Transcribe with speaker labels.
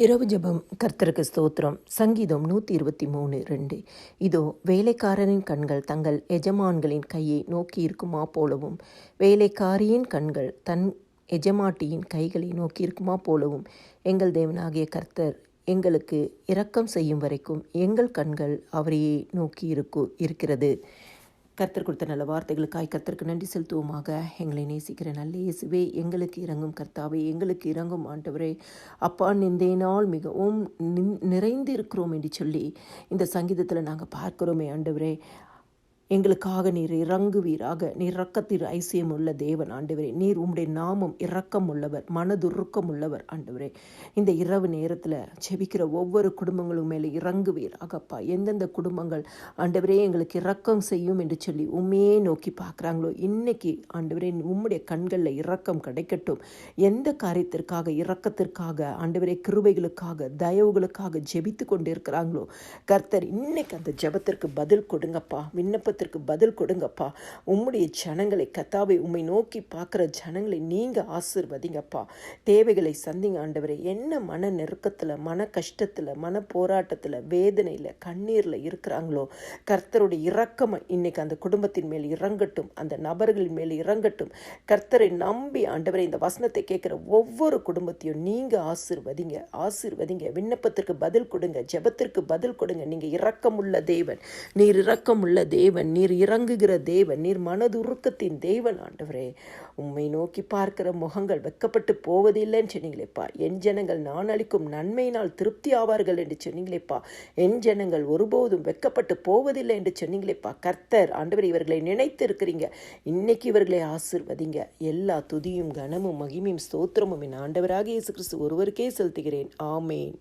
Speaker 1: இரவு ஜெபம். கர்த்தருக்கு ஸ்தோத்திரம். சங்கீதம் 123:2. இதோ வேலைக்காரரின் கண்கள் தங்கள் எஜமான்களின் கையை நோக்கியிருக்குமா போலவும், வேலைக்காரியின் கண்கள் தன் எஜமாட்டியின் கைகளை நோக்கியிருக்குமா போலவும், எங்கள் தேவனாகிய கர்த்தர் எங்களுக்கு இரக்கம் செய்யும் வரைக்கும் எங்கள் கண்கள் அவரையே நோக்கி இருக்கிறது. கர்த்தர் கொடுத்த நல்ல வார்த்தைகளுக்காய் கர்த்தருக்கு நன்றி செலுத்துவோமாக. எங்களை நேசிக்கிற நல்ல இயேசுவே, எங்களுக்கு இறங்கும் கர்த்தாவே, எங்களுக்கு இறங்கும் ஆண்டவரே. அப்பா, நிந்தைய நாள் மிகவும் நிறைந்து இருக்கிறோம் என்று சொல்லி இந்த சங்கீதத்தில் நாங்கள் பார்க்கிறோமே ஆண்டவரே. எங்களுக்காக நீர் இறங்குவீராக. நீர் இரக்கத்தில் ஐசியம் உள்ள தேவன் ஆண்டவரே. நீர் உம்முடைய நாமம் இரக்கம் உள்ளவர், மனதுருக்கம் உள்ளவர் ஆண்டவரே. இந்த இரவு நேரத்தில் செபிக்கிற ஒவ்வொரு குடும்பங்களும் மேலே இறங்குவீராகப்பா. எந்தெந்த குடும்பங்கள் ஆண்டவரே எங்களுக்கு இரக்கம் செய்யும் என்று சொல்லி உண்மையே நோக்கி பார்க்குறாங்களோ, இன்னைக்கு ஆண்டவரே உம்முடைய கண்களில் இரக்கம் கிடைக்கட்டும். எந்த காரியத்திற்காக, இரக்கத்திற்காக ஆண்டவரே, கிருபைகளுக்காக, தயவுகளுக்காக ஜெபித்து கொண்டு இருக்கிறாங்களோ கர்த்தர் இன்னைக்கு அந்த ஜெபத்திற்கு பதில் கொடுங்கப்பா. விண்ணப்ப பதில் கொடுங்கப்பா. உம்முடைய ஜனங்களை கர்த்தாவே, உம்மை நோக்கி பார்க்குற ஜனங்களை நீங்க ஆசீர்வதிங்கப்பா. தேவைகளை சந்திங்க ஆண்டவரே. என்ன மன நெருக்கத்தில், மன கஷ்டத்தில், மன போராட்டத்தில், வேதனையில், கண்ணீரில் இருக்கிறாங்களோ கர்த்தருடைய இரக்கம் இன்னைக்கு அந்த குடும்பத்தின் மேல் இறங்கட்டும், அந்த நபர்களின் மேல் இறங்கட்டும். கர்த்தரை நம்பி ஆண்டவரே இந்த வசனத்தை கேட்குற ஒவ்வொரு குடும்பத்தையும் நீங்க ஆசீர்வதிங்க. விண்ணப்பத்திற்கு பதில் கொடுங்க, ஜெபத்திற்கு பதில் கொடுங்க. நீங்க இரக்கமுள்ள தேவன், நீர் இரக்கமுள்ள தேவன், நீர் இறங்குகிற தேவன், நீர் மனதுருக்கத்தின் தேவன் ஆண்டவரே. உம்மை நோக்கி பார்க்கிற முகங்கள் வெட்கப்பட்டு போவதில்லைன்னு சொன்னீங்களேப்பா. என் ஜனங்கள் நான் அளிக்கும் நன்மையினால் திருப்தி ஆவார்கள் என்று சொன்னீங்களேப்பா. என் ஜனங்கள் ஒருபோதும் வெட்கப்பட்டு போவதில்லை என்று சொன்னீங்களேப்பா. கர்த்தர் ஆண்டவரே, இவர்களை நினைத்து இருக்கிறீங்க. இன்னைக்கு இவர்களை ஆசீர்வதிங்க. எல்லா துதியும் கனமும் மகிமையும் ஸ்தோத்திரமும் என் ஆண்டவராகிய இயேசு கிறிஸ்து ஒருவருக்கே செலுத்துகிறேன். ஆமேன்.